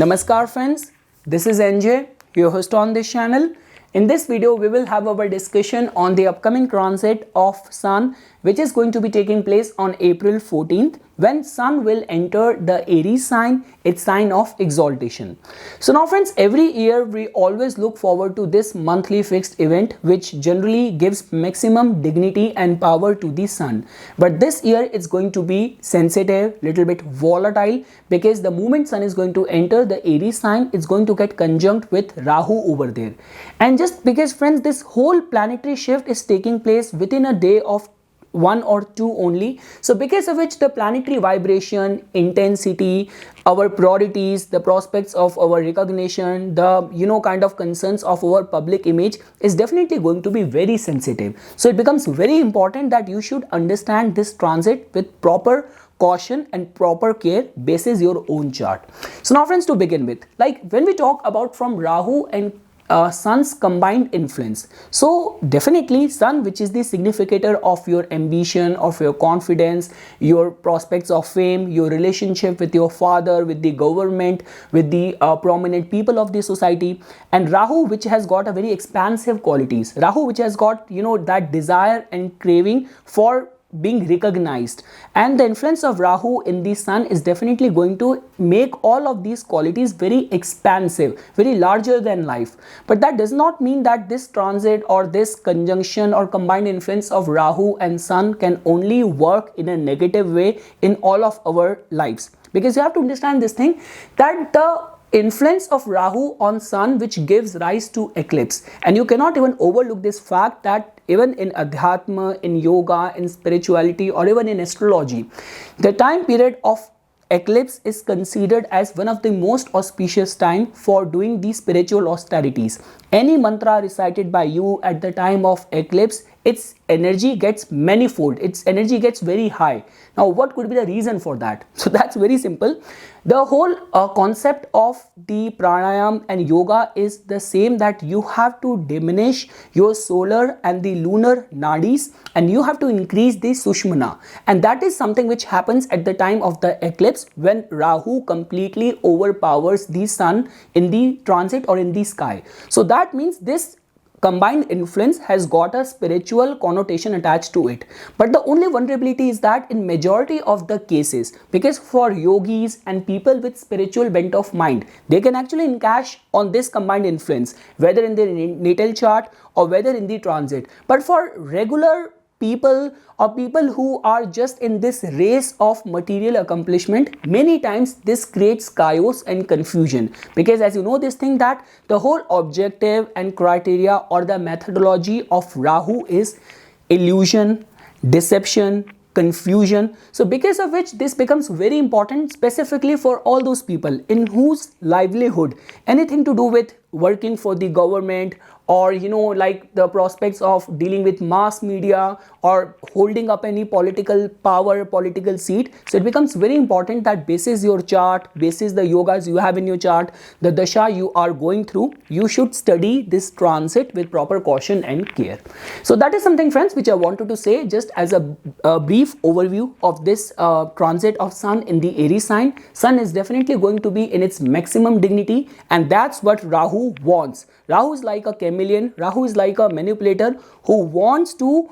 Namaskar friends, this is NJ, your host on this channel. In this video, we will have our discussion on the upcoming transit of Sun, which is going to be taking place on April 14th, when Sun will enter the Aries sign, its sign of exaltation. So now friends, every year we always look forward to this monthly fixed event, which generally gives maximum dignity and power to the Sun. But this year it's going to be sensitive, little bit volatile, because the moment Sun is going to enter the Aries sign, it's going to get conjunct with Rahu over there. And just because friends, this whole planetary shift is taking place within a day of one or two only, so because of which the planetary vibration, intensity, our priorities, the prospects of our recognition, the kind of concerns of our public image is definitely going to be very sensitive. So it becomes very important that you should understand this transit with proper caution and proper care basis your own chart. So now friends, to begin with, like when we talk about from Rahu and Sun's combined influence, so definitely Sun, which is the significator of your ambition, of your confidence, your prospects of fame, your relationship with your father, with the government, with the prominent people of the society, and Rahu, which has got a very expansive qualities. Rahu, which has got that desire and craving for being recognized, and the influence of Rahu in the Sun is definitely going to make all of these qualities very expansive, very larger than life. But that does not mean that this transit or this conjunction or combined influence of Rahu and Sun can only work in a negative way in all of our lives, because you have to understand this thing, that the influence of Rahu on Sun, which gives rise to eclipse, and you cannot even overlook this fact that even in Adhyatma, in yoga, in spirituality, or even in astrology, the time period of eclipse is considered as one of the most auspicious time for doing these spiritual austerities. Any mantra recited by you at the time of eclipse, its energy gets manifold, its energy gets very high. Now what could be the reason for that? So that's very simple. The whole concept of the pranayam and yoga is the same, that you have to diminish your solar and the lunar nadis, and you have to increase the sushmana, and that is something which happens at the time of the eclipse, when Rahu completely overpowers the Sun in the transit or in the sky. So that means this combined influence has got a spiritual connotation attached to it. But the only vulnerability is that in majority of the cases, because for yogis and people with spiritual bent of mind, they can actually encash on this combined influence, whether in their natal chart or whether in the transit. But for regular people or people who are just in this race of material accomplishment, many times this creates chaos and confusion, because as you know this thing, that the whole objective and criteria or the methodology of Rahu is illusion, deception, confusion. So because of which this becomes very important, specifically for all those people in whose livelihood, anything to do with working for the government, or like the prospects of dealing with mass media or holding up any political power, political seat. So it becomes very important that basis your chart, basis the yogas you have in your chart, the dasha you are going through, you should study this transit with proper caution and care. So that is something friends which I wanted to say just as a brief overview of this transit of Sun in the Aries sign. Sun is definitely going to be in its maximum dignity, and that's what Rahu wants. Rahu is like a chameleon, Rahu is like a manipulator who wants to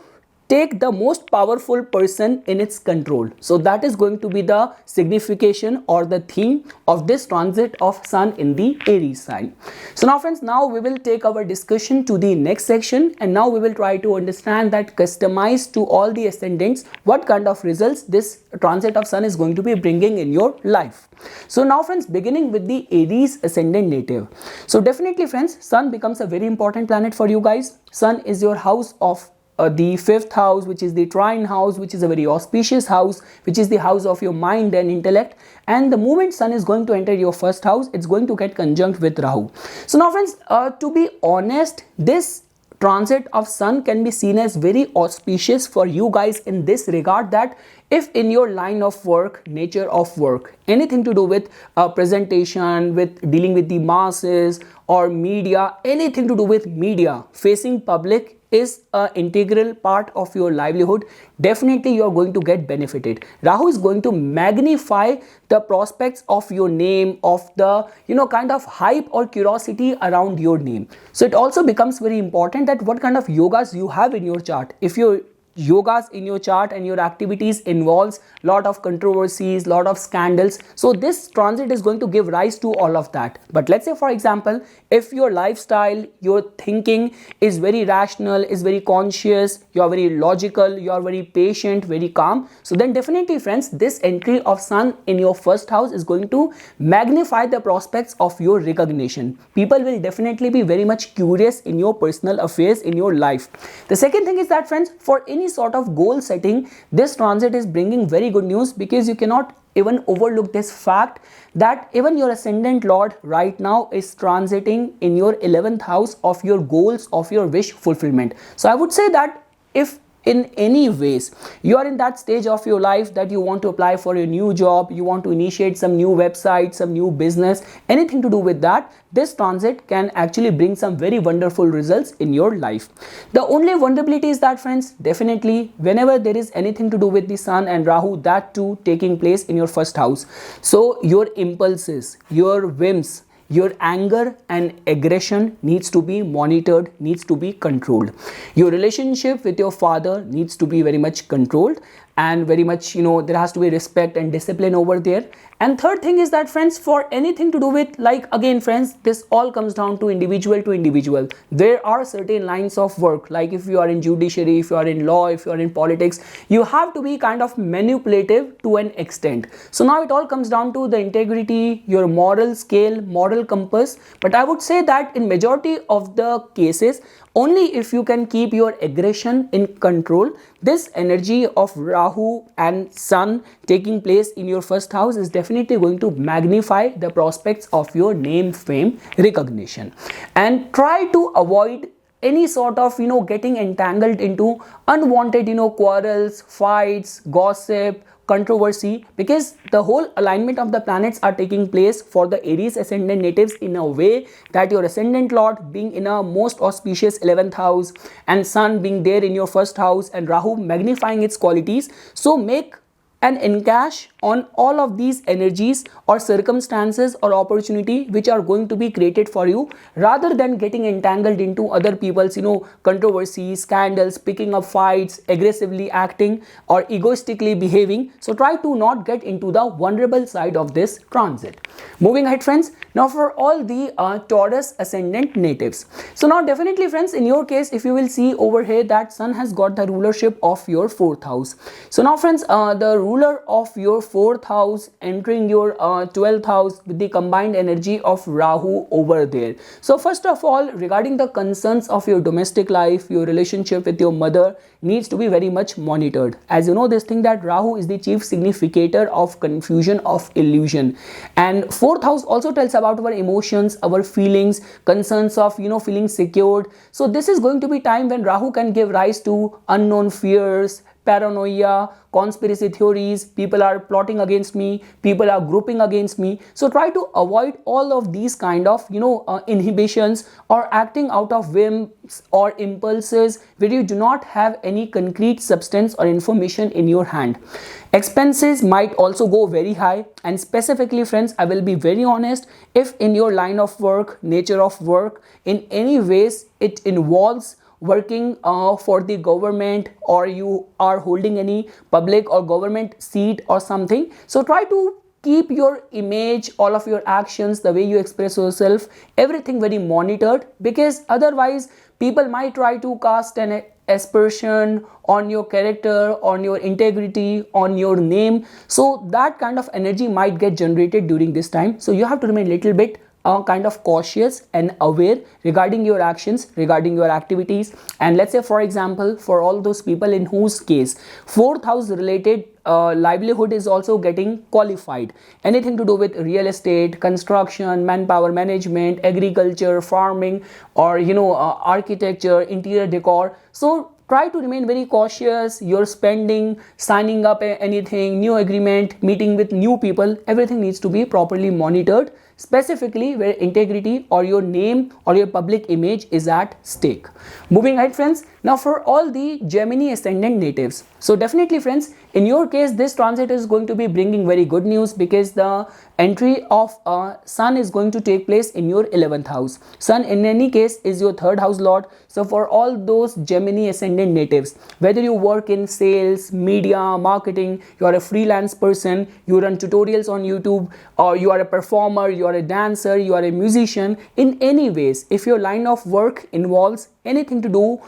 take the most powerful person in its control. So that is going to be the signification or the theme of this transit of Sun in the Aries sign. So now friends, now we will take our discussion to the next section, and now we will try to understand that customized to all the ascendants, what kind of results this transit of Sun is going to be bringing in your life. So now friends, beginning with the Aries ascendant native. So definitely friends, Sun becomes a very important planet for you guys. Sun is your house of the fifth house, which is the trine house, which is a very auspicious house, which is the house of your mind and intellect. And the moment Sun is going to enter your first house, it's going to get conjunct with Rahu. So now friends, to be honest, this transit of Sun can be seen as very auspicious for you guys in this regard, that if in your line of work, nature of work, anything to do with presentation, with dealing with the masses or media, anything to do with media, facing public, is an integral part of your livelihood, definitely you are going to get benefited. Rahu is going to magnify the prospects of your name, of the kind of hype or curiosity around your name. So it also becomes very important that what kind of yogas you have in your chart. If your yogas in your chart and your activities involves lot of controversies, lot of scandals, so this transit is going to give rise to all of that. But let's say, for example, if your lifestyle, your thinking is very rational, is very conscious, you are very logical, you are very patient, very calm, so then definitely friends, this entry of sun in your first house is going to magnify the prospects of your recognition. People will definitely be very much curious in your personal affairs, in your life. The second thing is that friends, for any sort of goal setting, this transit is bringing very good news, because you cannot even overlook this fact that even your ascendant lord right now is transiting in your 11th house of your goals, of your wish fulfillment. So I would say that if in any ways you are in that stage of your life that you want to apply for a new job, you want to initiate some new website, some new business, anything to do with that, this transit can actually bring some very wonderful results in your life. The only vulnerability is that friends, definitely whenever there is anything to do with the sun and Rahu, that too taking place in your first house, so your impulses, your whims, your anger and aggression needs to be monitored, needs to be controlled. Your relationship with your father needs to be very much controlled, and very much there has to be respect and discipline over there. And third thing is that friends, for anything to do with, like again friends, this all comes down to individual to individual. There are certain lines of work, like if you are in judiciary, if you are in law, if you are in politics, you have to be kind of manipulative to an extent. So now it all comes down to the integrity, your moral scale, moral compass. But I would say that in majority of the cases, only if you can keep your aggression in control, this energy of Rahu and Sun taking place in your first house is definitely going to magnify the prospects of your name, fame, recognition. And try to avoid any sort of getting entangled into unwanted quarrels, fights, gossip, controversy, because the whole alignment of the planets are taking place for the Aries ascendant natives in a way that your ascendant lord being in a most auspicious 11th house, and sun being there in your first house, and Rahu magnifying its qualities. So make and encash on all of these energies or circumstances or opportunity which are going to be created for you, rather than getting entangled into other people's controversies, scandals, picking up fights, aggressively acting or egoistically behaving. So try to not get into the vulnerable side of this transit. Moving ahead friends, now for all the Taurus ascendant natives, so now definitely friends, in your case, if you will see over here that sun has got the rulership of your 4th house. So now friends, the ruler of your 4th house entering your 12th house with the combined energy of Rahu over there. So first of all, regarding the concerns of your domestic life, your relationship with your mother needs to be very much monitored. As you know this thing that Rahu is the chief significator of confusion, of illusion, and 4th house also tells about our emotions, our feelings, concerns of feeling secured. So this is going to be time when Rahu can give rise to unknown fears, paranoia, conspiracy theories, people are plotting against me, people are grouping against me. So try to avoid all of these kind of inhibitions or acting out of whims or impulses where you do not have any concrete substance or information in your hand. Expenses might also go very high, and specifically friends, I will be very honest, if in your line of work, nature of work, in any ways it involves working for the government, or you are holding any public or government seat or something, so try to keep your image, all of your actions, the way you express yourself, everything very monitored, because otherwise people might try to cast an aspersion on your character, on your integrity, on your name. So that kind of energy might get generated during this time. So you have to remain a little bit kind of cautious and aware regarding your actions, regarding your activities. And let's say for example, for all those people in whose case 4th house related livelihood is also getting qualified, anything to do with real estate, construction, manpower management, agriculture, farming, or architecture, interior decor, so try to remain very cautious. Your spending, signing up anything, new agreement, meeting with new people, everything needs to be properly monitored. specifically where integrity or your name or your public image is at stake. Moving ahead friends, now for all the Gemini ascendant natives, so definitely friends, in your case this transit is going to be bringing very good news, because the entry of Sun is going to take place in your 11th house. Sun in any case is your 3rd house lord. So for all those Gemini ascendant natives, whether you work in sales, media, marketing, you are a freelance person, you run tutorials on YouTube, or you are a performer, you are a dancer, you are a musician, in any ways, if your line of work involves anything to do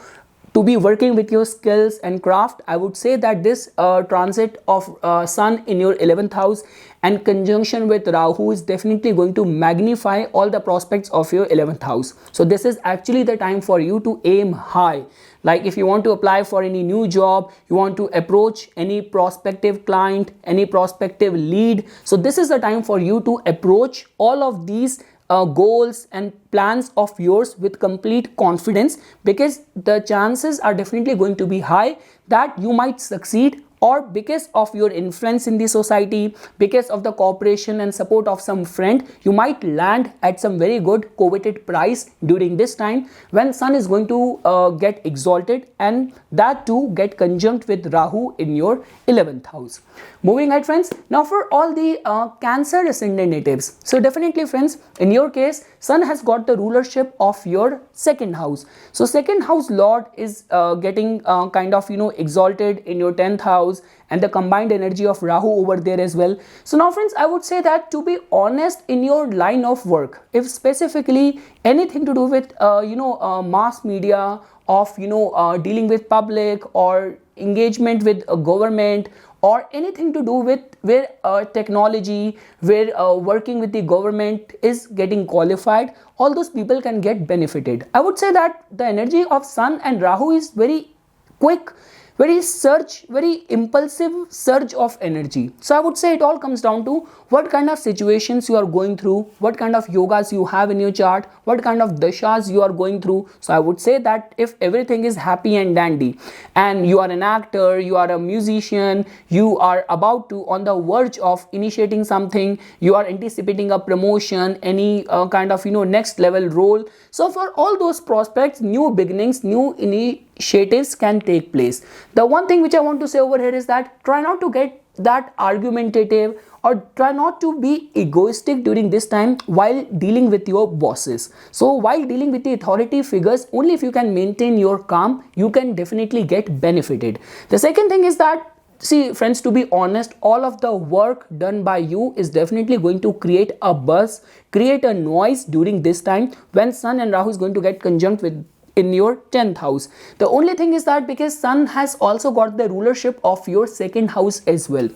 to be working with your skills and craft, I would say that this transit of Sun in your 11th house and conjunction with Rahu is definitely going to magnify all the prospects of your 11th house. So this is actually the time for you to aim high. Like if you want to apply for any new job, you want to approach any prospective client, any prospective lead, so this is the time for you to approach all of these goals and plans of yours with complete confidence, because the chances are definitely going to be high that you might succeed, or because of your influence in the society, because of the cooperation and support of some friend, you might land at some very good coveted price during this time when Sun is going to get exalted, and that too get conjunct with Rahu in your 11th house. Moving ahead friends, now for all the Cancer ascendant natives, so definitely friends, in your case Sun has got the rulership of your 2nd house. So 2nd house lord is getting kind of exalted in your 10th house, and the combined energy of Rahu over there as well. So now friends, I would say that to be honest, in your line of work, if specifically anything to do with mass media, of dealing with public, or engagement with a government, or anything to do with where technology, where working with the government is getting qualified, all those people can get benefited. I would say that the energy of Sun and Rahu is very quick, very impulsive surge of energy. So I would say it all comes down to what kind of situations you are going through, what kind of yogas you have in your chart, what kind of dashas you are going through. So I would say that if everything is happy and dandy, and you are an actor, you are a musician, you are about to on the verge of initiating something, you are anticipating a promotion, any kind of next level role, so for all those prospects, new beginnings, new initiatives can take place. The one thing which I want to say over here is that try not to get that argumentative, or try not to be egoistic during this time while dealing with your bosses. So while dealing with the authority figures, only if you can maintain your calm, you can definitely get benefited. The second thing is that, see friends, to be honest, all of the work done by you is definitely going to create a buzz, create a noise during this time when Sun and Rahu is going to get conjunct with in your 10th house. The only thing is that because Sun has also got the rulership of your 2nd house as well.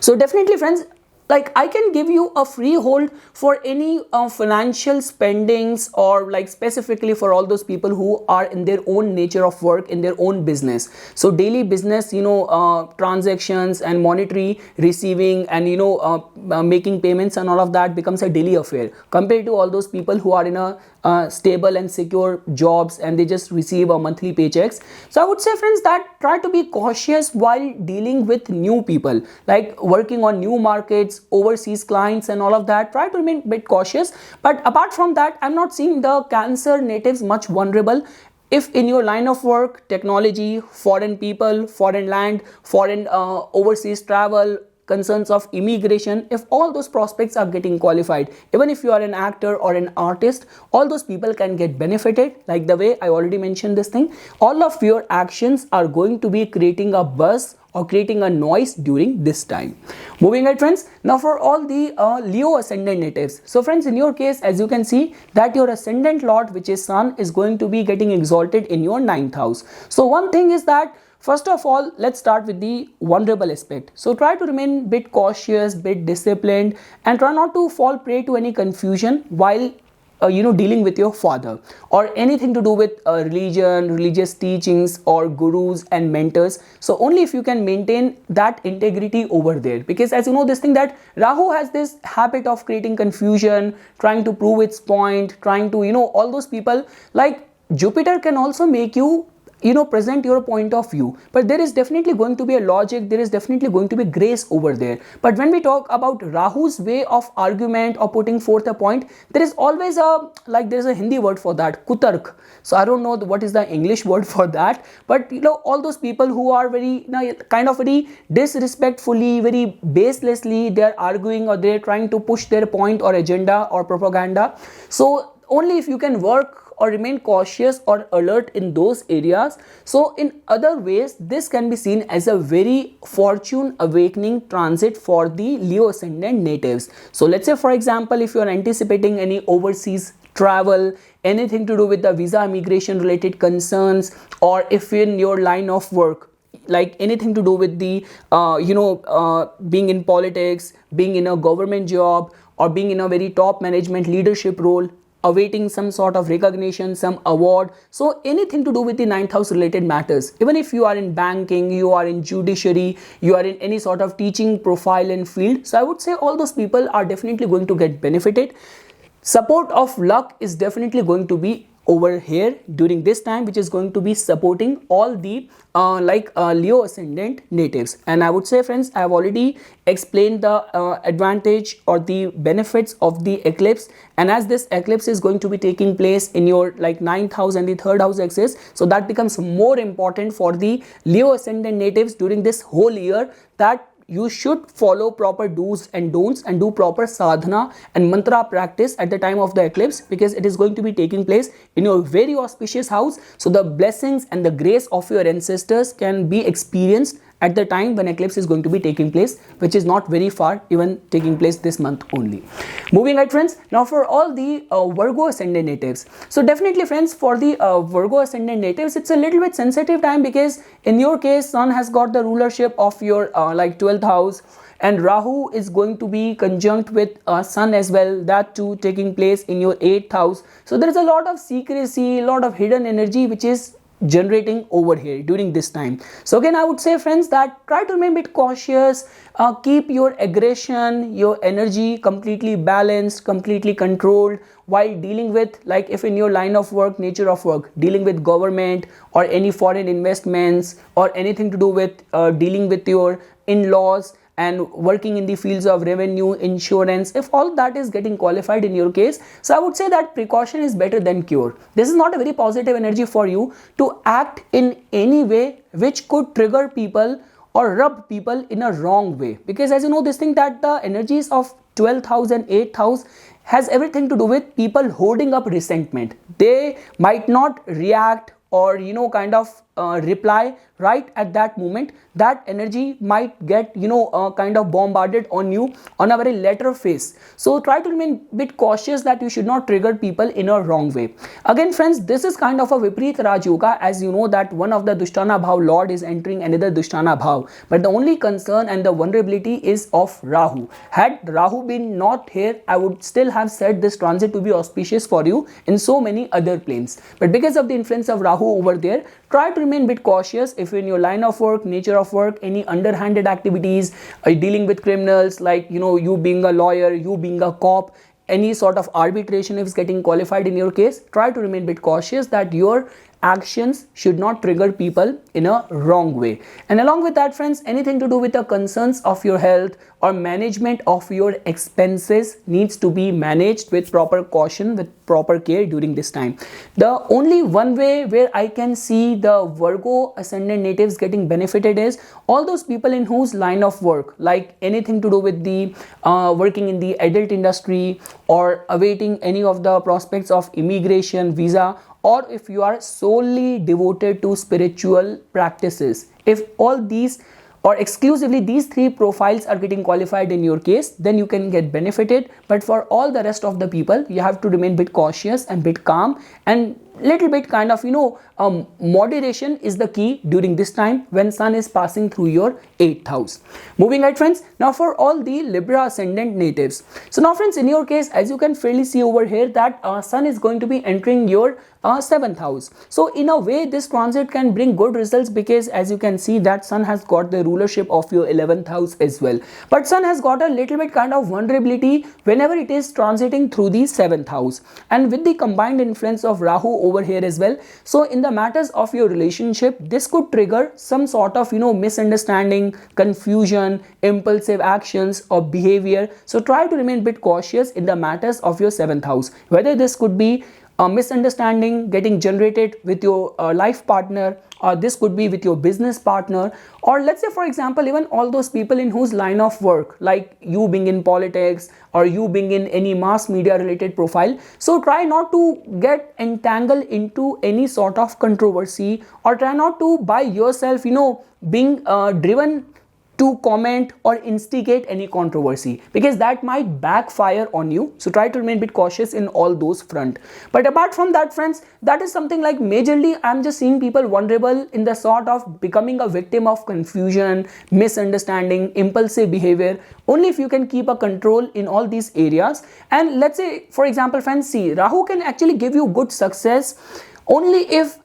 So definitely friends, like I can give you a free hold for any financial spendings, or like specifically for all those people who are in their own nature of work, in their own business. So daily business, transactions and monetary receiving and making payments and all of that becomes a daily affair compared to all those people who are in a stable and secure jobs and they just receive a monthly paychecks. So I would say friends that try to be cautious while dealing with new people, like working on new markets, overseas clients and all of that. Try to remain a bit cautious. But apart from that, I'm not seeing the Cancer natives much vulnerable. If in your line of work, technology, foreign people, foreign land, foreign overseas travel, concerns of immigration, if all those prospects are getting qualified, even if you are an actor or an artist, all those people can get benefited. Like the way I already mentioned this thing, all of your actions are going to be creating a buzz or creating a noise during this time. Moving ahead friends, now for all the Leo ascendant natives. So friends, in your case, as you can see that your ascendant lord, which is Sun, is going to be getting exalted in your 9th house. So one thing is that, first of all, let's start with the vulnerable aspect. So try to remain bit cautious, bit disciplined, and try not to fall prey to any confusion while dealing with your father or anything to do with religion, religious teachings or gurus and mentors. So only if you can maintain that integrity over there, because as you know this thing that Rahu has this habit of creating confusion, trying to prove its point, trying to all those people, like Jupiter can also make you present your point of view, but there is definitely going to be a logic, there is definitely going to be grace over there. But when we talk about Rahu's way of argument or putting forth a point, there is always there is a Hindi word for that, kutark. So I don't know what is the English word for that, but all those people who are very kind of very disrespectfully, very baselessly, they are arguing or they are trying to push their point or agenda or propaganda. So only if you can work or remain cautious or alert in those areas. So in other ways, this can be seen as a very fortune awakening transit for the Leo ascendant natives. So let's say, for example, if you are anticipating any overseas travel, anything to do with the visa immigration related concerns, or if in your line of work, like anything to do with the being in politics, being in a government job, or being in a very top management leadership role, awaiting some sort of recognition, some award. So anything to do with the 9th house related matters. Even if you are in banking, you are in judiciary, you are in any sort of teaching profile and field. So I would say all those people are definitely going to get benefited. Support of luck is definitely going to be over here during this time, which is going to be supporting all the Leo ascendant natives. And I would say, friends, I have already explained the advantage or the benefits of the eclipse, and as this eclipse is going to be taking place in your 9th house and the 3rd house axis, so that becomes more important for the Leo ascendant natives during this whole year, that you should follow proper do's and don'ts and do proper sadhana and mantra practice at the time of the eclipse, because it is going to be taking place in your very auspicious house. So the blessings and the grace of your ancestors can be experienced at the time when eclipse is going to be taking place, which is not very far, even taking place this month only. Moving ahead, friends, now for all the Virgo ascendant natives. So definitely, friends, for the Virgo ascendant natives, it's a little bit sensitive time, because in your case, Sun has got the rulership of your 12th house, and Rahu is going to be conjunct with Sun as well, that too taking place in your 8th house. So there is a lot of secrecy, a lot of hidden energy which is generating over here during this time. So again, I would say, friends, that try to remain a bit cautious, keep your aggression, your energy completely balanced, completely controlled while dealing with, if in your line of work, nature of work, dealing with government or any foreign investments, or anything to do with dealing with your in-laws and working in the fields of revenue, insurance, if all that is getting qualified in your case, so I would say that precaution is better than cure. This is not a very positive energy for you to act in any way which could trigger people or rub people in a wrong way, because as you know this thing, that the energies of 12th house and 8th house has everything to do with people holding up resentment. They might not react or reply right at that moment. That energy might get kind of bombarded on you on a very later phase. So try to remain a bit cautious that you should not trigger people in a wrong way. Again, friends, this is kind of a Vipreet Raj Yoga, as you know that one of the Dushtana Bhav Lord is entering another Dushtana Bhav, but the only concern and the vulnerability is of Rahu. Had Rahu been not here, I would still have said this transit to be auspicious for you in so many other planes, but because of the influence of Rahu over there, try to remain a bit cautious if in your line of work, nature of work, any underhanded activities, dealing with criminals, you being a lawyer, you being a cop, any sort of arbitration if it's getting qualified in your case, try to remain a bit cautious that your actions should not trigger people in a wrong way. And along with that, friends, anything to do with the concerns of your health or management of your expenses needs to be managed with proper caution, with proper care during this time. The only one way where I can see the Virgo ascendant natives getting benefited is all those people in whose line of work, like anything to do with the working in the adult industry or awaiting any of the prospects of immigration, visa, or if you are solely devoted to spiritual practices. If all these or exclusively these three profiles are getting qualified in your case, then you can get benefited. But for all the rest of the people, you have to remain a bit cautious and bit calm, and little bit kind of moderation is the key during this time when Sun is passing through your 8th house. Moving ahead, friends, now for all the Libra ascendant natives. So now, friends, in your case, as you can fairly see over here that Sun is going to be entering your 7th house. So in a way this transit can bring good results, because as you can see that Sun has got the rulership of your 11th house as well, but Sun has got a little bit kind of vulnerability whenever it is transiting through the 7th house, and with the combined influence of Rahu over here as well. So in the matters of your relationship, this could trigger some sort of misunderstanding, confusion, impulsive actions or behavior. So try to remain a bit cautious in the matters of your 7th house, whether this could be a misunderstanding getting generated with your life partner, or this could be with your business partner, or let's say for example even all those people in whose line of work, like you being in politics or you being in any mass media related profile. So try not to get entangled into any sort of controversy, or try not to by yourself being driven to comment or instigate any controversy, because that might backfire on you. So try to remain a bit cautious in all those front. But apart from that, friends, that is something like majorly I'm just seeing people vulnerable in the sort of becoming a victim of confusion, misunderstanding, impulsive behavior. Only if you can keep a control in all these areas. And let's say for example, friends, see, Rahu can actually give you good success only if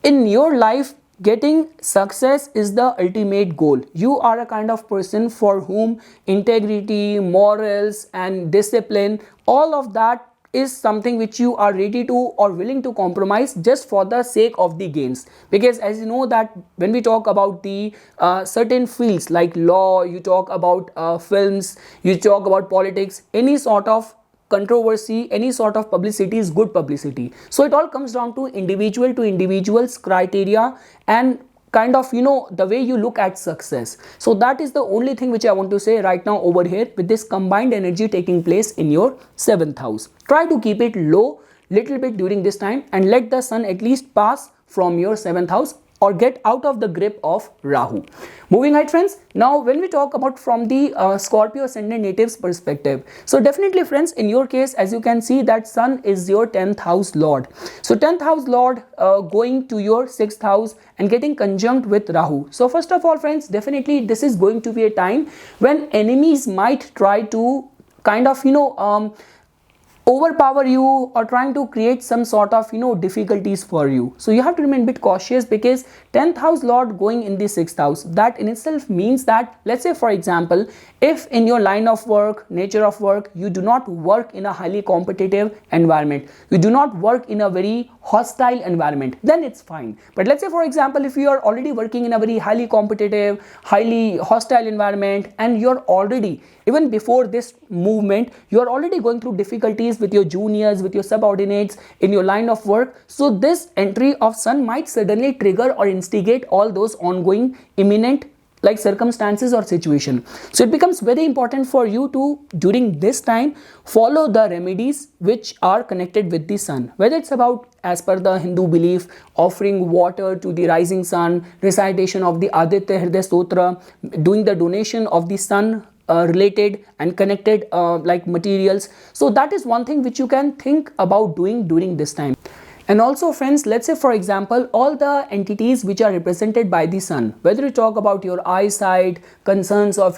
in your life getting success is the ultimate goal. You are a kind of person for whom integrity, morals and discipline, all of that is something which you are ready to or willing to compromise just for the sake of the gains. Because as you know that when we talk about the certain fields like law, you talk about films, you talk about politics, any sort of controversy, any sort of publicity is good publicity. So it all comes down to individual's criteria and kind of the way you look at success. So that is the only thing which I want to say right now over here with this combined energy taking place in your 7th house. Try to keep it low little bit during this time and let the Sun at least pass from your 7th house or get out of the grip of Rahu. Moving ahead, friends, now when we talk about from the Scorpio ascendant natives perspective, so definitely friends, in your case, as you can see that Sun is your 10th house lord. So 10th house lord going to your 6th house and getting conjunct with Rahu. So first of all, friends, definitely this is going to be a time when enemies might try to kind of overpower you or trying to create some sort of difficulties for you. So you have to remain a bit cautious, because 10th house lord going in the 6th house, that in itself means that, let's say for example, if in your line of work, nature of work, you do not work in a highly competitive environment, you do not work in a very hostile environment, then it's fine. But let's say for example, if you are already working in a very highly competitive, highly hostile environment, and you're already, even before this movement, you are already going through difficulties with your juniors, with your subordinates in your line of work. So this entry of Sun might suddenly trigger or instigate all those ongoing imminent like circumstances or situation. So it becomes very important for you to, during this time, follow the remedies which are connected with the Sun, whether it's about, as per the Hindu belief, offering water to the rising sun, recitation of the Aditya Hriday Stotra, doing the donation of the Sun related and connected like materials. So that is one thing which you can think about doing during this time. And also friends, let's say for example, all the entities which are represented by the Sun, whether you talk about your eyesight, concerns of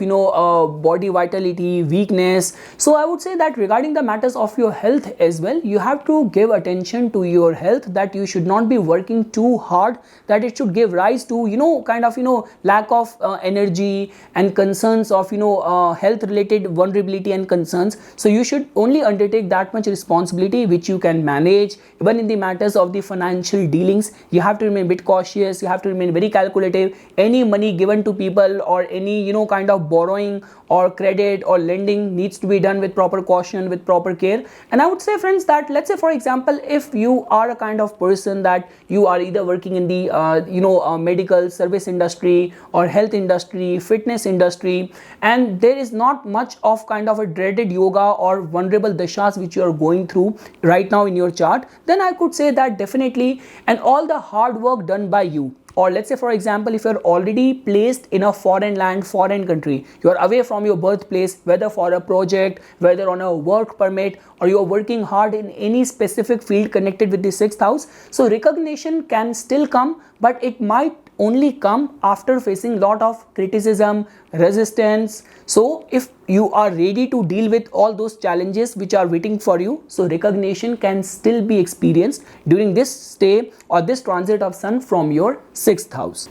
body vitality, weakness. So I would say that regarding the matters of your health as well, you have to give attention to your health, that you should not be working too hard, that it should give rise to lack of energy and concerns of health related vulnerability and concerns. So you should only undertake that much responsibility which you can manage. Even in the matter of the financial dealings, you have to remain a bit cautious, you have to remain very calculative. Any money given to people or any kind of borrowing or credit or lending needs to be done with proper caution, with proper care. And I would say friends that, let's say for example, if you are a kind of person that you are either working in the medical service industry or health industry, fitness industry, and there is not much of kind of a dreaded yoga or vulnerable dashas which you are going through right now in your chart, then I could say that definitely, and all the hard work done by you, or let's say for example, if you're already placed in a foreign land, foreign country, you're away from your birthplace, whether for a project, whether on a work permit, or you're working hard in any specific field connected with the 6th house, so recognition can still come, but it might only come after facing lot of criticism, resistance. So if you are ready to deal with all those challenges which are waiting for you, so recognition can still be experienced during this stay or this transit of Sun from your 6th house.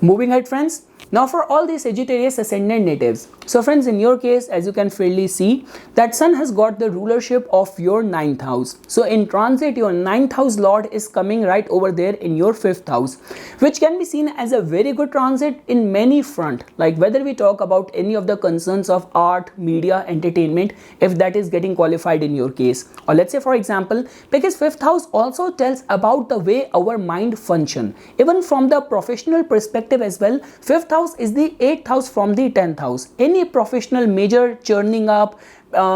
Moving ahead, friends. Now for all these Sagittarius ascendant natives, so friends, in your case, as you can fairly see, that Sun has got the rulership of your 9th house. So in transit, your 9th house lord is coming right over there in your 5th house, which can be seen as a very good transit in many front, like whether we talk about any of the concerns of art, media, entertainment, if that is getting qualified in your case, or let's say for example, because 5th house also tells about the way our mind function, even from the professional perspective as well. 5th house is the 8th house from the 10th house. Any professional major churning up,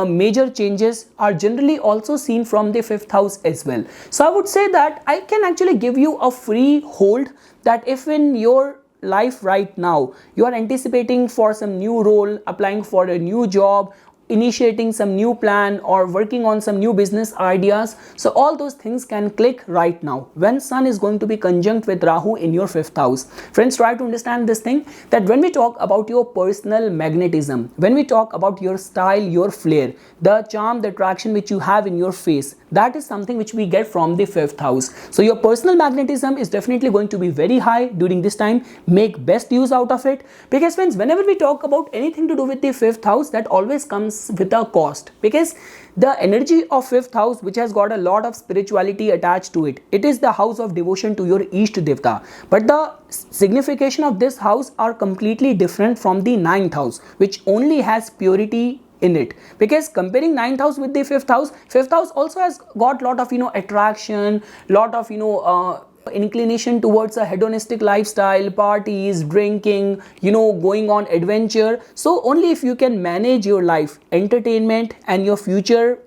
major changes are generally also seen from the 5th house as well. So I would say that I can actually give you a free hold that if in your life right now you are anticipating for some new role, applying for a new job, initiating some new plan, or working on some new business ideas, so all those things can click right now when Sun is going to be conjunct with Rahu in your 5th house. Friends, try to understand this thing, that when we talk about your personal magnetism, when we talk about your style, your flair, the charm, the attraction which you have in your face, that is something which we get from the 5th house. So your personal magnetism is definitely going to be very high during this time. Make best use out of it, because friends, whenever we talk about anything to do with the 5th house, that always comes with a cost, because the energy of 5th house, which has got a lot of spirituality attached to it, it is the house of devotion to your Ishta Devta, but the signification of this house are completely different from the 9th house, which only has purity in it. Because comparing 9th house with the 5th house also has got lot of attraction, lot of inclination towards a hedonistic lifestyle, parties, drinking, going on adventure. So only if you can manage your life, entertainment, and your future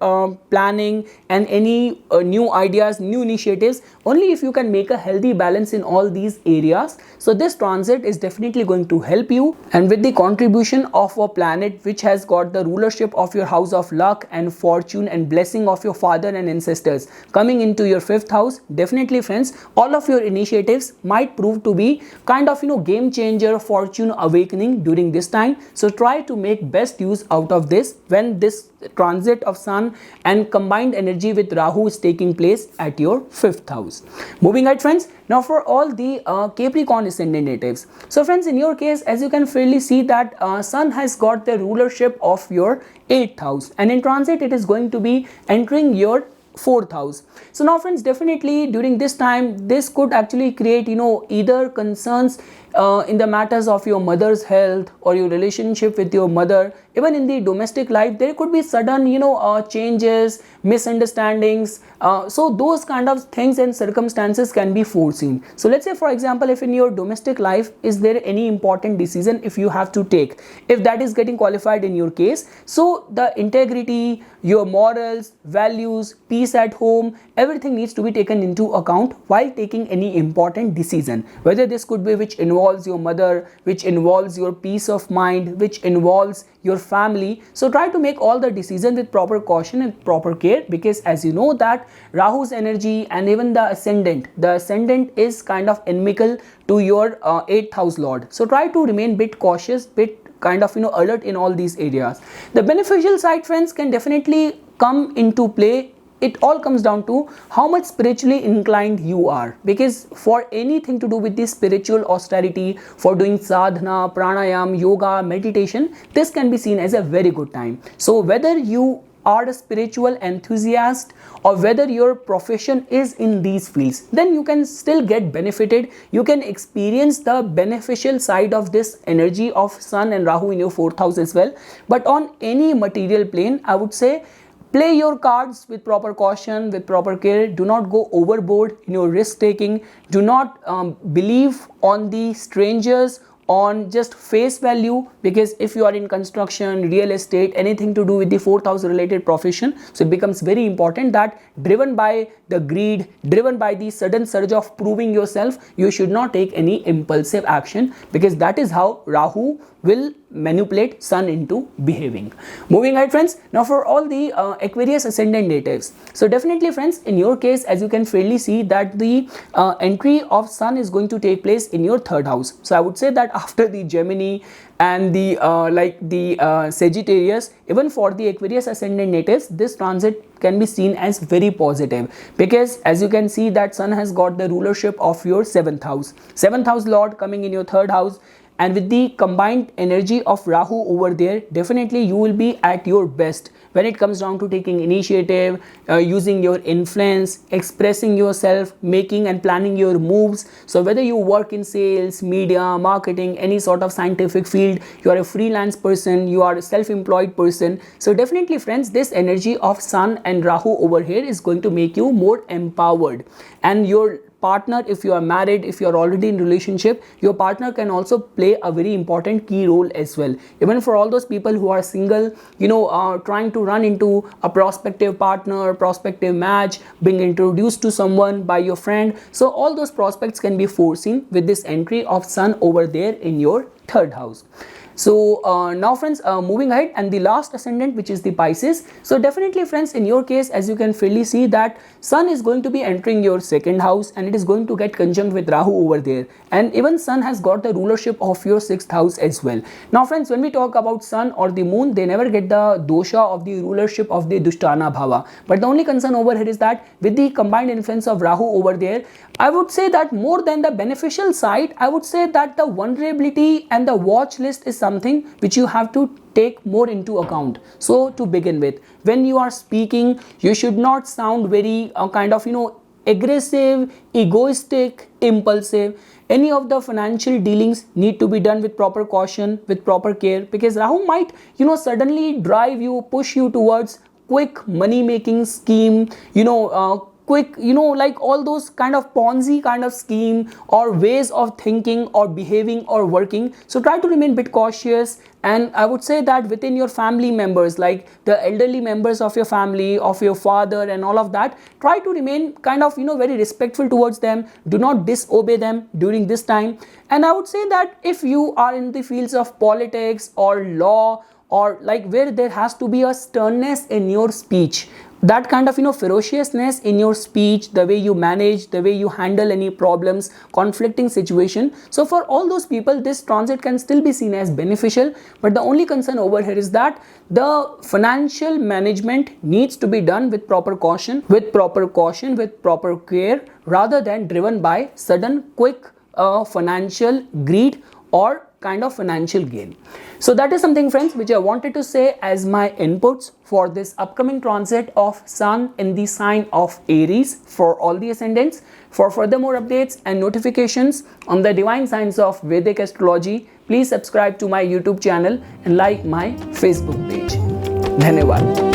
planning, and any new ideas, new initiatives, only if you can make a healthy balance in all these areas, so this transit is definitely going to help you. And with the contribution of a planet which has got the rulership of your house of luck and fortune and blessing of your father and ancestors coming into your 5th house, definitely friends, all of your initiatives might prove to be kind of game changer, fortune awakening during this time. So try to make best use out of this when this transit of Sun and combined energy with Rahu is taking place at your 5th house. Moving ahead, friends. Now for all the Capricorn ascendant natives, so friends, in your case, as you can fairly see that Sun has got the rulership of your 8th house, and in transit it is going to be entering your 4th house. So now friends, definitely during this time, this could actually create either concerns in the matters of your mother's health or your relationship with your mother. Even in the domestic life, there could be sudden changes, misunderstandings, so those kind of things and circumstances can be foreseen. So let's say for example, if in your domestic life is there any important decision if you have to take, if that is getting qualified in your case, so the integrity, your morals, values, peace at home, everything needs to be taken into account while taking any important decision, whether this could be which involves your mother, which involves your peace of mind, which involves your family. So try to make all the decisions with proper caution and proper care, because as you know that Rahu's energy and even the ascendant is kind of inimical to your 8th house lord. So try to remain bit cautious, bit kind of alert in all these areas. The beneficial side, friends, can definitely come into play. It all comes down to how much spiritually inclined you are, because for anything to do with this spiritual austerity, for doing sadhana, pranayam, yoga, meditation, this can be seen as a very good time. So whether you are a spiritual enthusiast or whether your profession is in these fields, then you can still get benefited. You can experience the beneficial side of this energy of Sun and Rahu in your 4th house as well. But on any material plane, I would say play your cards with proper caution, with proper care. Do not go overboard in your risk taking. Do not believe on the strangers on just face value, because if you are in construction, real estate, anything to do with the 4th house related profession, so it becomes very important that driven by the greed, driven by the sudden surge of proving yourself, you should not take any impulsive action, because that is how Rahu will manipulate sun into behaving. Moving ahead friends, now for all the Aquarius ascendant natives, so definitely friends, in your case, as you can fairly see that the entry of sun is going to take place in your third house. So I would say that after the Gemini and the Sagittarius, even for the Aquarius ascendant natives, this transit can be seen as very positive, because as you can see that sun has got the rulership of your 7th house lord coming in your 3rd house, and with the combined energy of Rahu over there, definitely you will be at your best when it comes down to taking initiative, using your influence, expressing yourself, making and planning your moves. So whether you work in sales, media, marketing, any sort of scientific field, you are a freelance person, you are a self-employed person, so definitely friends, this energy of sun and Rahu over here is going to make you more empowered. And your partner, if you are married, if you are already in relationship, your partner can also play a very important key role as well. Even for all those people who are single, trying to run into a prospective partner, prospective match, being introduced to someone by your friend, so all those prospects can be foreseen with this entry of sun over there in your 3rd house. So now friends, moving ahead, and the last ascendant, which is the Pisces. So definitely friends, in your case, as you can fairly see that sun is going to be entering your 2nd house, and it is going to get conjunct with Rahu over there, and even sun has got the rulership of your 6th house as well. Now friends, when we talk about sun or the moon, they never get the dosha of the rulership of the Dushtana Bhava, but the only concern over here is that with the combined influence of Rahu over there, I would say that more than the beneficial side, I would say that the vulnerability and the watch list is something which you have to take more into account. So to begin with, when you are speaking, you should not sound very aggressive, egoistic, impulsive. Any of the financial dealings need to be done with proper caution, with proper care, because Rahu might suddenly drive you, push you towards quick money making scheme, quick, like all those kind of Ponzi kind of scheme or ways of thinking or behaving or working. So try to remain a bit cautious. And I would say that within your family members, like the elderly members of your family, of your father and all of that, try to remain kind of very respectful towards them. Do not disobey them during this time. And I would say that if you are in the fields of politics or law, or like where there has to be a sternness in your speech, that kind of ferociousness in your speech, the way you manage, the way you handle any problems, conflicting situation. So for all those people, this transit can still be seen as beneficial, but the only concern over here is that the financial management needs to be done with proper caution, with proper care, rather than driven by sudden quick financial greed or kind of financial gain. So that is something friends which I wanted to say as my inputs for this upcoming transit of sun in the sign of Aries for all the ascendants. For further more updates and notifications on the divine signs of Vedic astrology, please subscribe to my YouTube channel and like my Facebook page. Dhanyavad.